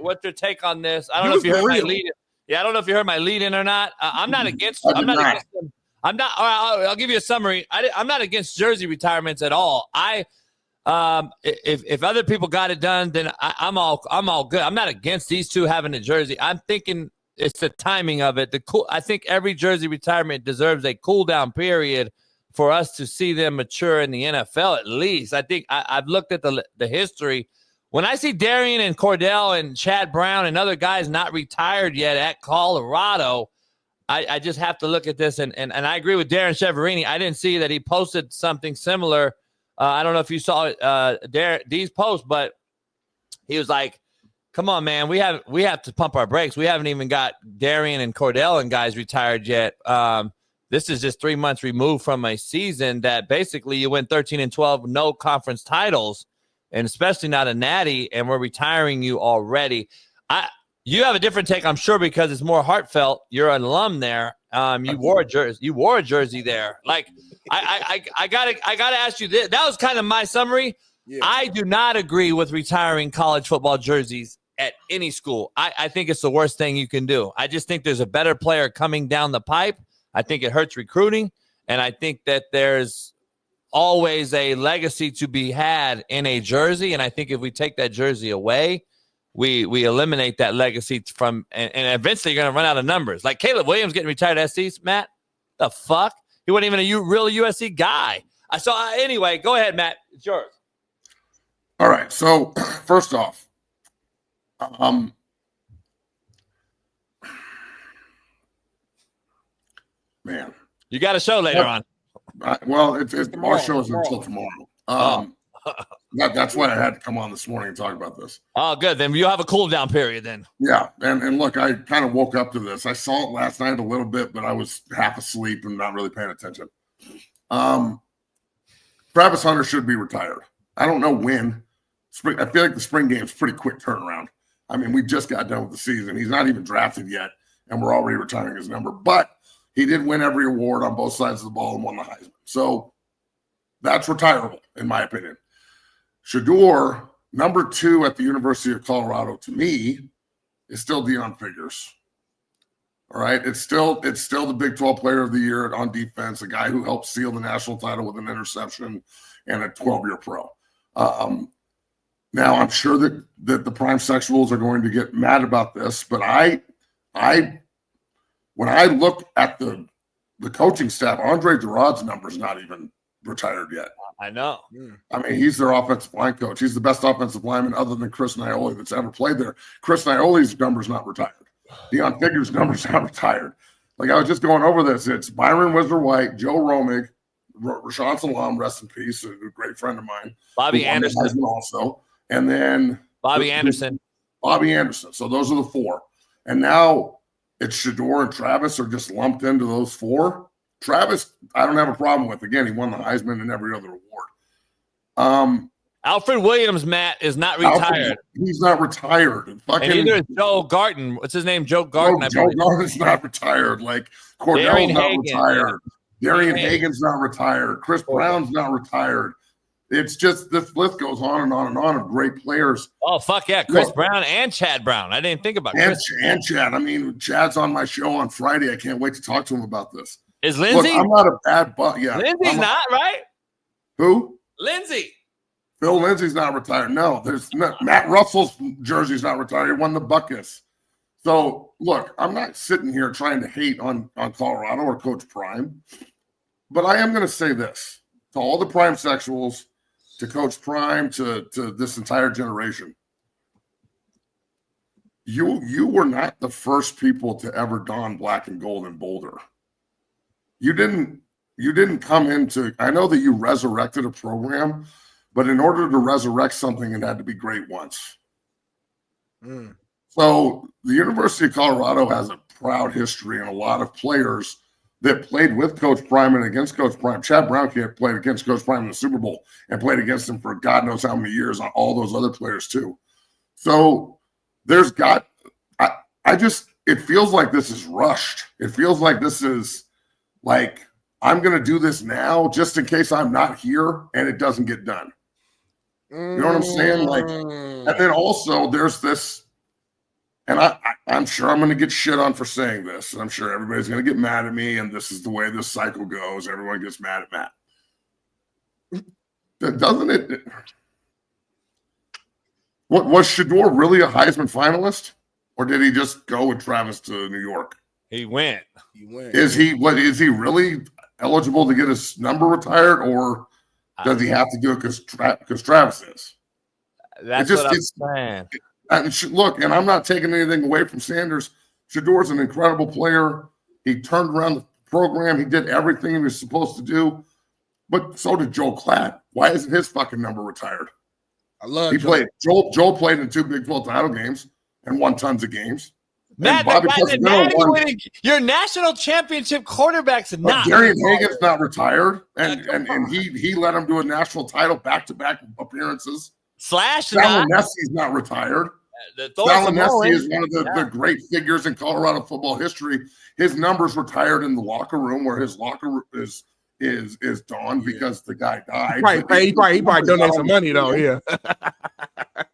what's your take on this? I don't know if you heard my lead. Yeah, I don't know if you heard my lead in or not. I'm not against. I'm not against them. I'm not. I'll give you a summary. I'm not against jersey retirements at all. If other people got it done, then I'm all good. I'm not against these two having a jersey. I'm thinking it's the timing of it. I think every jersey retirement deserves a cool down period for us to see them mature in the NFL at least. I think I've looked at the history. When I see Darian and Cordell and Chad Brown and other guys not retired yet at Colorado, I just have to look at this. And I agree with Darren Cheverini. I didn't see that he posted something similar. I don't know if you saw D's post, but he was like, come on, man, we have to pump our brakes. We haven't even got Darian and Cordell and guys retired yet. This is just 3 months removed from a season that basically you went 13-12, no conference titles, and especially not a natty, and we're retiring you already. You have a different take, I'm sure, because it's more heartfelt. You're an alum there. You wore a jersey there. Like, I gotta ask you this. That was kind of my summary. Yeah. I do not agree with retiring college football jerseys at any school. I think it's the worst thing you can do. I just think there's a better player coming down the pipe. I think it hurts recruiting, and I think that there's always a legacy to be had in a jersey, and I think if we take that jersey away, we eliminate that legacy from, and eventually you're going to run out of numbers. Like Caleb Williams getting retired at SC, Matt. The fuck? He wasn't even a real USC guy. Anyway, go ahead, Matt. It's yours. All right. So first off, man, you got a show later on. Well, our show is until tomorrow. That's why I had to come on this morning and talk about this. Oh, good. Then you'll have a cool down period then. Yeah. And look, I kind of woke up to this. I saw it last night a little bit, but I was half asleep and not really paying attention. Travis Hunter should be retired. I don't know when. I feel like the spring game is pretty quick turnaround. I mean, we just got done with the season. He's not even drafted yet, and we're already retiring his number. But he did win every award on both sides of the ball and won the Heisman. So that's retirable, in my opinion. Shedeur, number 2 at the University of Colorado, to me, is still Deion Figures. All right? It's still the Big 12 Player of the Year on defense, a guy who helped seal the national title with an interception and a 12-year pro. Now, I'm sure that the prime sexuals are going to get mad about this, but when I look at the coaching staff, Andre Giroud's number is not even retired yet. I know. I mean, he's their offensive line coach. He's the best offensive lineman other than Chris Nioli that's ever played there. Chris Nioli's number's not retired. Deion Figures' number's not retired. Like, I was just going over this. It's Byron Whistler-White, Joe Romig, Rashawn Salam, rest in peace, a great friend of mine. Bobby Anderson also. And then Bobby Anderson. So those are the 4. And now it's Shedeur and Travis are just lumped into those 4. Travis, I don't have a problem with. Again, he won the Heisman and every other award. Alfred Williams, Matt, is not retired. He's not retired. And neither is Joe Garton. What's his name? Joe Garton. Joe Garton's not retired. Like, Cordell's not retired. Darian Hagan's not retired. Chris Brown's not retired. It's just this list goes on and on and on of great players. Oh, fuck yeah. Chris Brown and Chad Brown. I didn't think about Chris. And Chad. I mean, Chad's on my show on Friday. I can't wait to talk to him about this. Is Lindsey? Look, I'm not a bad butt. Yeah. Lindsey's not, right? Who? Lindsey. Phil Lindsey's not retired. No, there's not. Matt Russell's jersey's not retired. He won the Buckus. So, look, I'm not sitting here trying to hate on Colorado or Coach Prime, but I am going to say this to all the Prime sexuals, to Coach Prime, to this entire generation. You were not the first people to ever don black and gold in Boulder. You didn't come into, I know that you resurrected a program, but in order to resurrect something, it had to be great once. So the University of Colorado has a proud history and a lot of players that played with Coach Prime and against Coach Prime. Chad Brown played against Coach Prime in the Super Bowl and played against him for God knows how many years on all those other players too. So it feels like this is rushed. It feels like this is like, I'm going to do this now just in case I'm not here and it doesn't get done. You know what I'm saying? Like, and then also there's this and I'm sure I'm going to get shit on for saying this. I'm sure everybody's going to get mad at me, and this is the way this cycle goes. Everyone gets mad at Matt. Doesn't it? What was Shedeur really a Heisman finalist, or did he just go with Travis to New York? He went. Is he really eligible to get his number retired, or does he have to do it because Travis is? That's what I'm saying. Look, and I'm not taking anything away from Sanders. Shedeur's an incredible player. He turned around the program. He did everything he was supposed to do. But so did Joel Klatt. Why isn't his fucking number retired? He played. Joel played in 2 Big 12 title games and won tons of games. Matt, your national championship quarterback's not. Darian Hagan's not retired, and he let him do a national title back-to-back appearances. Salinessi's not retired. Salinessi is one of the great figures in Colorado football history. His number's retired in the locker room, where his locker is done because the guy died. Right, he probably donated some money though. Yeah.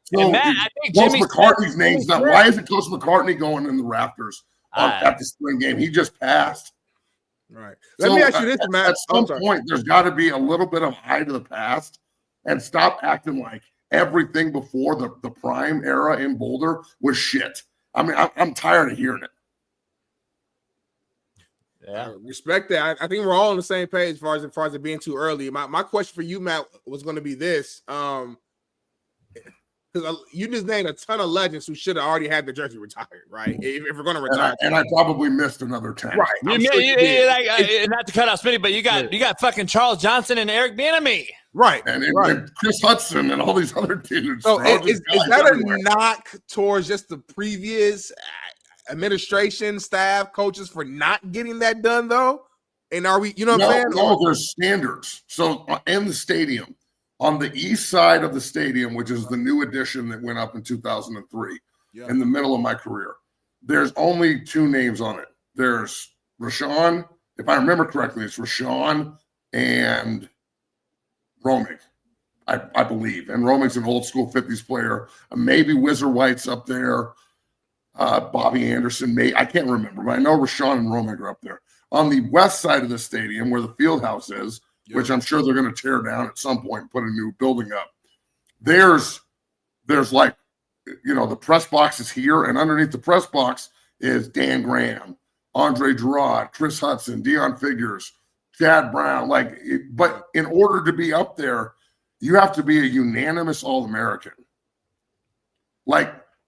So Matt, I think Coach McCartney's name's not. Why isn't Coach McCartney going in the rafters at the spring game? He just passed. Right. Let me ask you this, Matt. At some point, there's got to be a little bit of eye to the past, and stop acting like everything before the prime era in Boulder was shit. I mean, I'm tired of hearing it. Yeah, respect that. I think we're all on the same page as far as it being too early. My question for you, Matt, was going to be this: because you just named a ton of legends who should have already had their jersey retired, right? If we're going to retire, and I probably missed another 10. Right. Not to cut off Smitty, but you got fucking Charles Johnson and Eric Bieniemy. Right. And Chris Hudson and all these other dudes. So is that a knock towards just the previous administration, staff, coaches for not getting that done, though? And are we, what I'm saying? No, there's standards. So in the stadium, on the east side of the stadium, which is the new addition that went up in 2003, in the middle of my career, there's only 2 names on it. There's Rashawn, if I remember correctly, it's Rashawn and Romig, I believe. And Romig's an old school 50s player. Maybe Whizzer White's up there. Bobby Anderson, I can't remember, but I know Rashawn and Romig are up there. On the west side of the stadium, where the field house is, which I'm sure they're going to tear down at some point and put a new building up, there's like, the press box is here, and underneath the press box is Dan Graham, Andre Gerard, Chris Hudson, Deion Figures, Chad Brown. But in order to be up there, you have to be a unanimous All-American.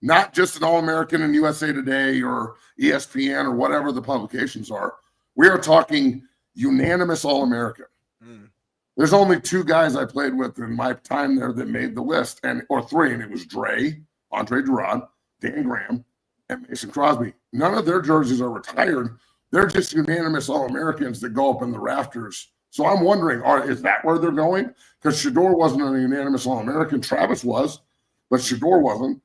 Not just an All-American in USA Today or ESPN or whatever the publications are. We are talking unanimous All-American. There's only 2 guys I played with in my time there that made the list, or 3, and it was Dre, Andre Gerard, Dan Graham, and Mason Crosby. None of their jerseys are retired. They're just unanimous All-Americans that go up in the rafters. So I'm wondering, is that where they're going? Because Shedeur wasn't a unanimous All-American. Travis was, but Shedeur wasn't.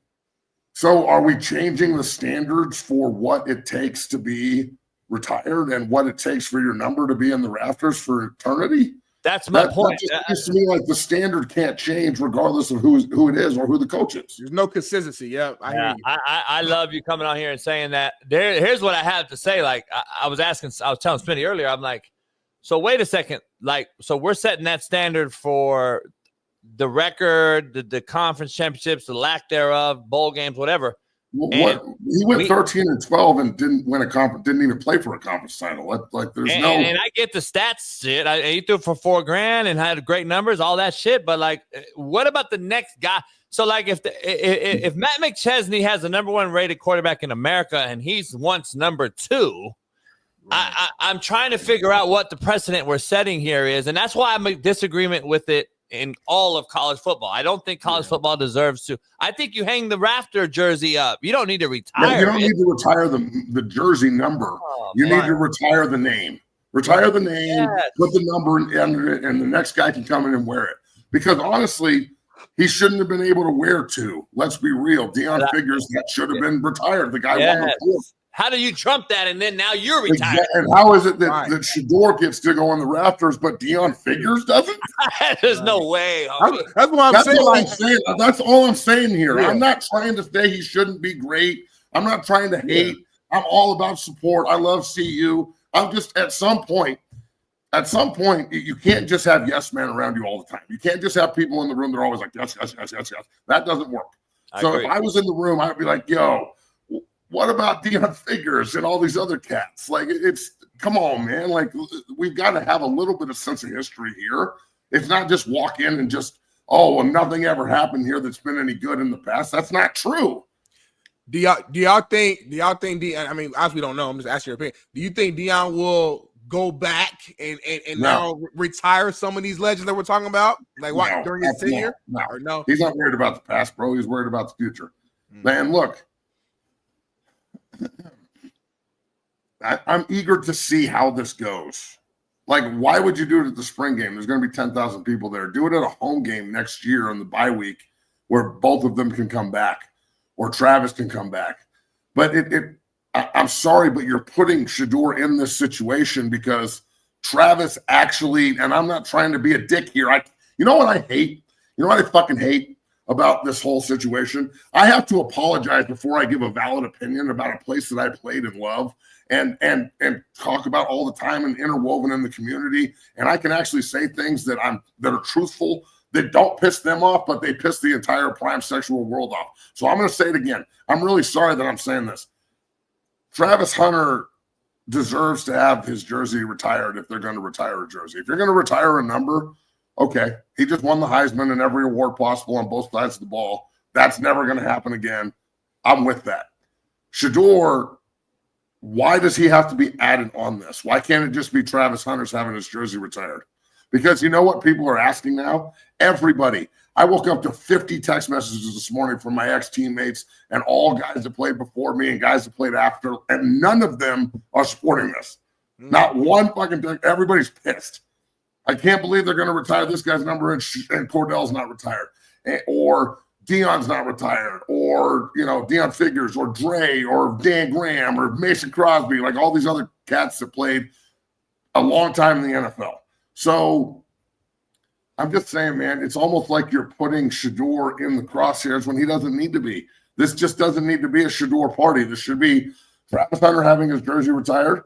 So are we changing the standards for what it takes to be retired and what it takes for your number to be in the rafters for eternity? That's my point. It seems to me like the standard can't change regardless of who it is or who the coach is. There's no consistency. Yeah, I hear you. I love you coming on here and saying that. Here's what I have to say. I was telling Smitty earlier, I'm like, so wait a second. So we're setting that standard for the record, the conference championships, the lack thereof, bowl games, whatever. He went 13-12 and didn't win a conference, didn't even play for a conference title. And I get the stats shit. He threw for $4,000 and had great numbers, all that shit. But what about the next guy? So if Matt McChesney has the number 1 rated quarterback in America and he's once number 2, right. I'm trying to figure out what the precedent we're setting here is, and that's why I'm in disagreement with it. In all of college football, I don't think college football deserves to. I think you hang the rafter jersey up. You don't need to retire. You don't need to retire the jersey number. You need to retire the name. Retire the name. Yes. Put the number under it, and the next guy can come in and wear it. Because honestly, he shouldn't have been able to wear 2. Let's be real. Deion Figures that should have been retired. The guy won the 4th. How do you trump that, and then now you're retired? And how is it that Shedeur gets to go on the rafters, but Deion Figures doesn't? There's no way. That's what I'm saying. That's all I'm saying here. Yeah. I'm not trying to say he shouldn't be great. I'm not trying to hate. I'm all about support. I love CU. I'm just at some point, you can't just have yes men around you all the time. You can't just have people in the room that are always like, yes. That doesn't work. So if I was in the room, I'd be like, yo, what about Deion Figures and all these other cats? Like, come on, man. Like, we've got to have a little bit of sense of history here. It's not just walk in and just, oh, well, nothing ever happened here that's been any good in the past. That's not true. Do y'all think Deion, I mean, as we don't know, I'm just asking your opinion. Do you think Deion will go back and now retire some of these legends that we're talking about? Like what during his tenure? No. He's not worried about the past, bro. He's worried about the future. Man, look. I'm eager to see how this goes. Like, why would you do it at the spring game? There's going to be 10,000 people there. Do it at a home game next year on the bye week where both of them can come back or Travis can come back. But I'm sorry, but you're putting Shedeur in this situation because Travis actually, and I'm not trying to be a dick here. You know what I hate? You know what I fucking hate about this whole situation? I have to apologize before I give a valid opinion about a place that I played and love and talk about all the time and interwoven in the community. And I can actually say things that are truthful, that don't piss them off, but they piss the entire prime sexual world off. So I'm going to say it again. I'm really sorry that I'm saying this. Travis Hunter deserves to have his jersey retired if they're going to retire a jersey. If you're going to retire a number, okay. He just won the Heisman and every award possible on both sides of the ball. That's never going to happen again. I'm with that. Shedeur, why does he have to be added on this? Why can't it just be Travis Hunter's having his jersey retired? Because you know what people are asking now? Everybody. I woke up to 50 text messages this morning from my ex-teammates and all guys that played before me and guys that played after, and none of them are supporting this. Not one fucking thing. Everybody's pissed. I can't believe they're going to retire this guy's number and Cordell's not retired. Or Deion's not retired. Or, Deion Figures or Dre or Dan Graham or Mason Crosby, like all these other cats that played a long time in the NFL. So I'm just saying, man, it's almost like you're putting Shedeur in the crosshairs when he doesn't need to be. This just doesn't need to be a Shedeur party. This should be Travis Hunter having his jersey retired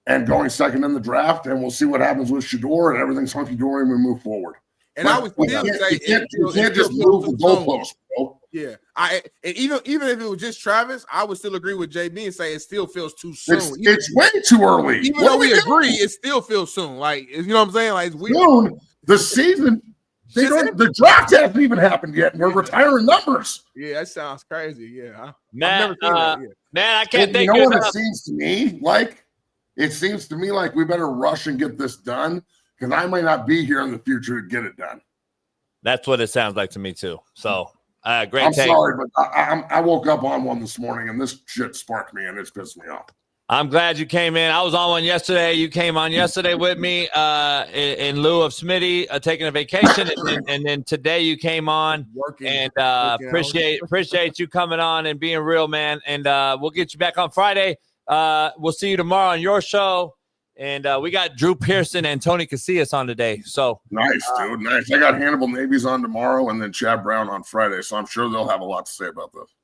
and going second in the draft, and we'll see what happens with Shedeur, and everything's hunky-dory and we move forward. And I would still say you can't just move the goalposts, bro. Yeah, and even if it was just Travis, I would still agree with JB and say it still feels too soon. It's way too early. Even though we agree, it still feels soon. Like, you know what I'm saying? Like, it's weird. Soon, the season, the draft hasn't even happened yet, and we're retiring numbers. Yeah, that sounds crazy. Yeah, man, I can't think. You know what it seems to me like? It seems to me like we better rush and get this done because I might not be here in the future to get it done. That's what it sounds like to me too. So, great. I'm sorry, but I woke up on one this morning and this shit sparked me and it's pissed me off. I'm glad you came in. I was on one yesterday. You came on yesterday with me in lieu of Smitty taking a vacation, and then today you came on. Working appreciate you coming on and being real, man. And we'll get you back on Friday. We'll see you tomorrow on your show. And we got Drew Pearson and Tony Casillas on today. So nice, dude. Nice. I got Hannibal Navies on tomorrow and then Chad Brown on Friday. So I'm sure they'll have a lot to say about this.